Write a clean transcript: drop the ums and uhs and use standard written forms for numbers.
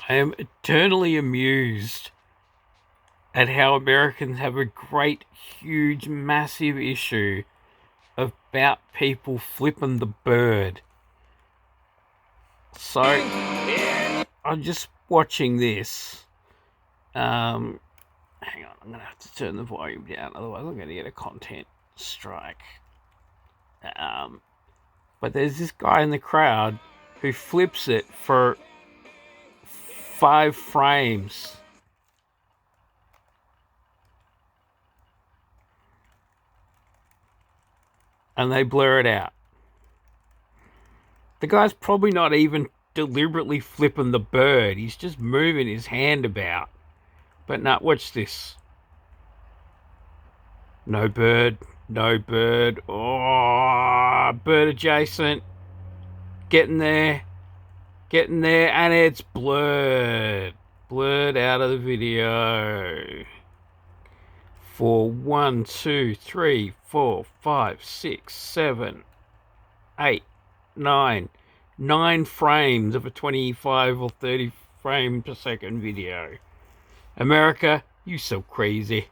I am eternally amused at how Americans have a great, huge, massive issue about people flipping the bird. So, I'm just watching this. Hang on, I'm going to have to turn the volume down, otherwise I'm going to get a content strike. But there's this guy in the crowd who flips it for 5 frames. And they blur it out. The guy's probably not even deliberately flipping the bird. He's just moving his hand about. But now, watch this. No bird. No bird. Oh, bird adjacent. Getting there. Getting there. And it's blurred. Blurred out of the video. For 1, 2, 3, 4, 5, 6, 7, 8, 9 frames of a 25 or 30 frame per second video. America, you so crazy.